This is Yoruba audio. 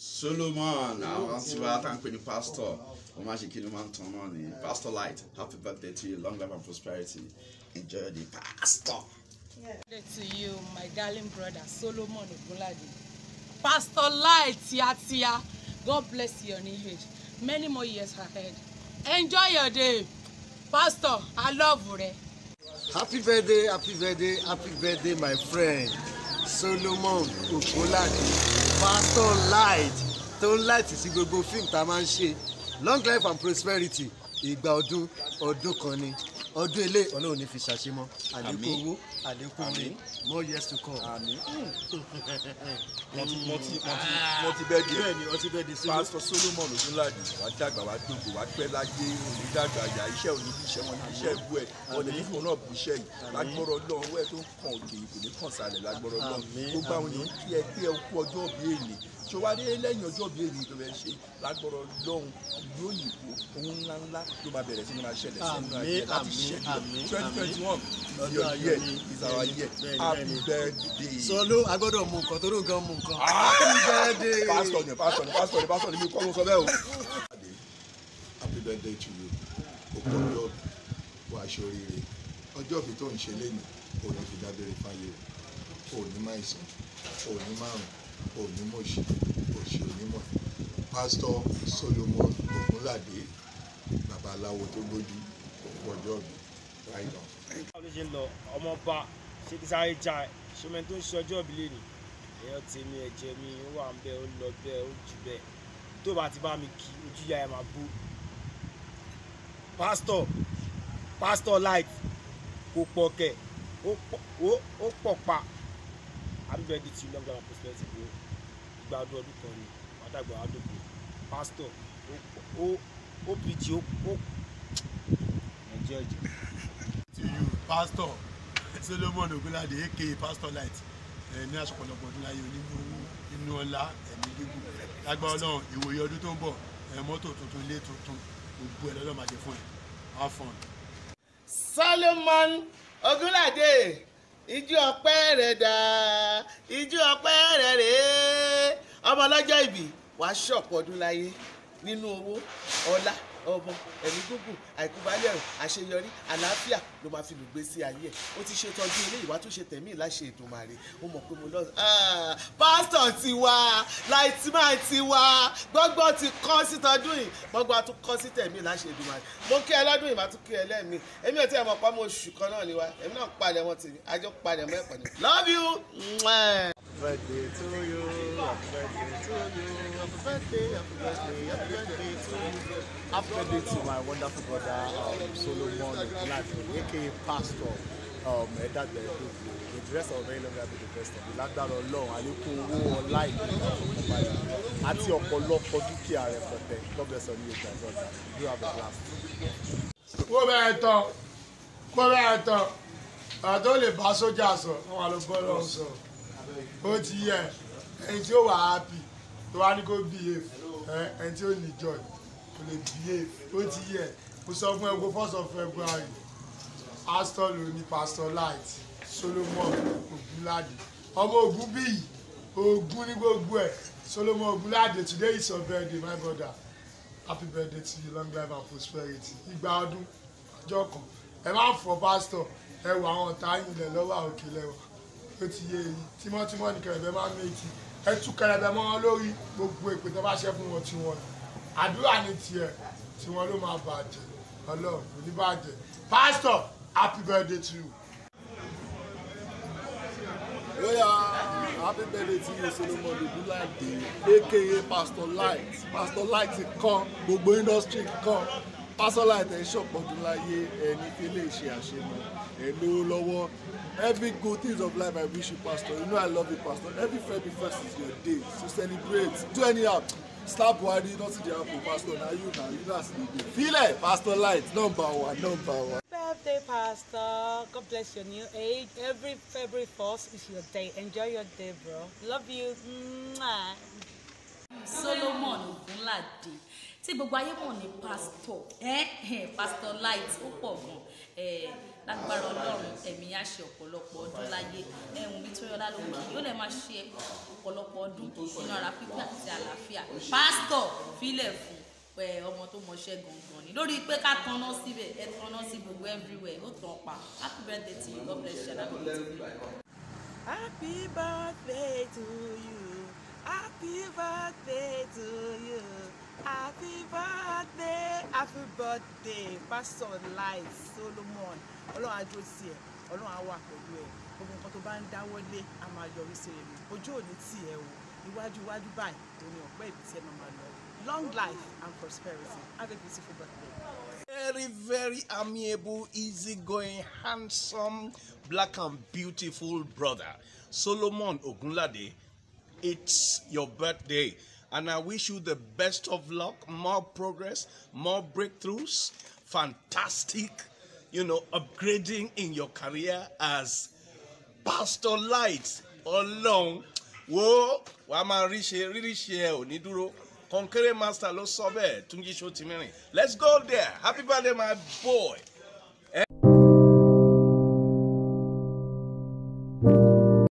Solomon, àwọn tí wàá tàn pé ní pastor, wọ́n máa ṣe kí ló máa ń tàn náà ní Pastor Light. Happy birthday to you, long life and prosperity. Enjoy the pastor. Birthday to you, my darling brother Solomon Ogunlade. Pastor Light, tia. God bless your new age. Many more years ahead. Enjoy your day. Pastor, I love you. Happy birthday, my friend. Solomon Ogunlade. Pastor Light. Tó light sí gbogbo fíìmù tá a máa ń ṣe. Long life and prosperity. Ìgbà ọdún kan ni. Ọdún ilé Ọlọ́run ní fi ṣàṣemọ́. Àlékún owó, àlékún mi. More years to come. Àmín. Mo ti bẹ́ẹ̀ di. Bẹ́ẹ̀ni, ọtí bẹ́ẹ̀ di sí. Pastor Solomon Ogunlade, wàá dàgbà, wàá dògbò, wàá pẹ́ láyé, òní dàgbà àyà, iṣẹ́ òní bí iṣẹ́ wọn ní iṣẹ́ ìbú ẹ̀. Wọ́n lè ní fún náà bí iṣẹ́ yìí. Lágbọ́rọ̀ Ọlọ́run, owó ẹ̀ tó ń kàn òkè kò ní kàn sálẹ̀ lágbọ́rọ̀ Ọlọ́run. Gbogbo àwọn èèyàn kí ẹ pé ẹ kú ọjọ́ bí èlé. Ṣọwádé lẹ́yìn ọjọ́ bí èlé tó fẹ́ ṣe lágbọ́rọ̀ Ọlọ́run ìlú òyìnbó ohun ńláńlá ló máa bẹ̀rẹ̀ sí ní máa ṣẹlẹ̀ sínú ayé láti ṣẹlẹ̀ 2021 your year is our year. Happy birthday. Solo agbọ́dọ̀ mú nǹkan tó nǹkan mú nǹkan. Happy birthday. Pastor ni mi kọ́ ló sọ bẹ́ẹ̀ o. Happy birthday to you. Òkú ọjọ́ wà ṣoríire. Ọjọ́ bí tó ń ṣe lẹ́nu kò ní fi dábẹ́rẹ́ fáyé o. Ò ní máa ìsàn, ò ní márùn, ò ní mọ̀ṣì, òṣì onímọ̀. Pastor Solomon Ogunlade, babaláwo tó gbójú, òkú ọjọ́ bí. Right on. Báwo ló ṣe ń lọ ọmọ ọba ṣé kí sáré já ẹ ṣọmọ tó ń ṣe ọjọ́ ìbílẹ̀ ni èèyàn tèmi ẹ̀jẹ̀ mi ó wà ń bẹ ó lọ bẹ́ẹ̀ ó jù bẹ́ẹ̀ tó bá ti bá mi kí ojú ya ẹ̀ máa bó. Pastor Light kò pọ̀ kẹ̀ ó pọ̀ pa. Happy birthday to you, long life and prosperity bro. Ìgbà ọdún kan ni wàá dàgbà wàá dògbò. Pastor ó preach ó ẹ̀jẹ̀ ẹ̀jẹ̀. To you, Pastor Solomon Ogunlade, aka Pastor Light. Ní àṣọpọ̀lọpọ̀ ọdún láyé inú ọlá ẹ̀mí gígùn. Lágbára Ọlọ́run ìwòye ọdún tó ń bọ̀ mọ́tò tuntun ilé tuntun gbogbo ẹ̀ lọ́dọ̀ máa jẹ fún ẹ̀. Have fun. Solomon Ogunlade, ijó ọpẹ́ rẹ̀ dà, ijó ọpẹ́ rẹ̀ rèé. Ọmọ ọlọ́jọ́ ìbí wàá ṣọ̀pọ̀ ọdún láyé nínú owó, ọlá, ọmọ, ẹ̀mí gígùn, àìkúbalẹ̀ ẹ̀rù, àṣeyọrí, àlàáfíà ló máa fi lùgbé sí ayé ẹ̀. Ó ti ṣe tọ́jú ilé ìwà tó ṣe tẹ̀mí láṣẹ Èdùmàrè. Ó mọ̀ pé mo lọ. Pásítọ̀ ti wá, Lightman ti wá, gbọ́gbọ́ ti kọ́ sí tọdún yìí, gbọ́gbọ́ tún kọ́ sí tẹ̀mí láṣẹ Èdùmàrè. Mo kí ẹ lọ́dún yìí, màá tún kí ẹ lẹ́ẹ̀mí. Èmi ò tí ẹ mọ̀ pé mo oṣù kan náà ni wa, èmi náà palẹ̀ wọn tèmi, àjọ palẹ̀ mọ́ ẹ̀pọ̀ ni. Love you. Birthday to you, happy birthday to you, happy birthday to you. Happy birthday to my wonderful brother Solomon Ogunlade, aka Pastor Edagberu. The rest of very long life be the best of you. Lágbára Ọlọ́run, àlékún owó ọlá ìgbà àti ọ̀pọ̀lọpọ̀ dúkìá rẹpẹtẹ. God bless you, my brother. You have a blast. Kó bẹ́ẹ̀ tán, àtọ́ lè bá sójà sọ, wọ́n wà ló bọ́ lọ́wọ́ sọ. Ó ti yẹ ẹni tí ó wà happy tó wá ní kó behave ẹni tí ó ní joy kò lè behave. Ó ti yẹ mo sọ fún ẹgbẹ́ 1st of February Pastor ló ní Pastor Light Solomon Ogunlade ọmọ Ògún bíyì Ògún ní gbogbo ẹ̀. Solomon Ogunlade, today is your birthday my brother. Happy birthday to you, long life and prosperity. Ìgbà ọdún ọjọ́ kan ẹ máa ń fọ pastor ẹ wọ àwọn ọ̀tá yín lẹ̀ lọ́wọ́ òkè lẹ́wọ̀. Ó ti yé yín tímọ́tímọ́ ní kẹrẹ̀bẹ̀ máa ń méjì ẹ tú kẹrẹ̀bẹ̀ mọ́ wọn lórí gbogbo ìpè tó bá ṣe fún wọn tiwọn àdúrà ní tiẹ̀ tiwọn ló máa bàjẹ́ Ọlọ́run kò ní bàjẹ́. Pastor, happy birthday to you. Happy birthday to you, Solomon Ogunlade, aka Pastor Light. Pastor Light ti kàn gbogbo industry kan. Pastor Light ẹ̀ ṣọ̀pọ̀ ọdún láyé ẹni tí lè ṣe àṣemọ ẹ̀ lówó lọ́wọ́. Every good things of life I wish you, Pastor. You know I love you, Pastor. Every February 1st is your day to celebrate. Do anyhow. Slap Buhari, not to the apple, Pastor. Now you that's the day. Feel it, Pastor Light, number one. Birthday, Pastor. God bless your new age. Every February 1st is your day. Enjoy your day, bro. Love you. Mwah. Solomon Ogunlade. Tí gbogbo ayé mọ̀ ní Pastor Light ó pọ̀ gan. Lágbára Ọlọ́run ẹ̀mí á ṣe ọ̀pọ̀lọpọ̀ ọdún láyé. Wùnmí Tóyọlá ló ń kí yóò lè máa ṣe ọ̀pọ̀lọpọ̀ ọdún nínú ara pípé àti àlàáfíà. pásítọ̀ fílẹ̀ fún ọmọ tó mọṣẹ́ gangan ni lórí pé ká tanná síbẹ̀ ẹ tanná sí gbogbo everywhere ó tàn pa happy birthday to you God bless you and happy birthday. Happy birthday to you. Happy birthday to you. Happy birthday, Pastor Light Solomon. Ọlọ́run á dúró sí ẹ, Ọlọ́run á wà pẹ̀lú ẹ. Gbogbo nǹkan tó bá ń dáwọ́ lé á máa yọrí sí rere. Ojú ò ní tì ẹ́ o. Iwájú báyìí òun ni ọ̀pẹ́ ìbí tí ẹ máa lọ. Long life and prosperity. Have a beautiful birthday. Very, very amiable, easygoing, handsome, black and beautiful brother, Solomon Ogunlade. It's your birthday, and I wish you the best of luck, more progress, more breakthroughs, fantastic, upgrading in your career as Pastor Light. Ọlọ́run wo wàá máa rí ṣe ò ní dúró. Konkere Master ló sọ bẹ́ẹ̀ Túnjí Ṣótìmírìn. Let's go there. Happy birthday, my boy.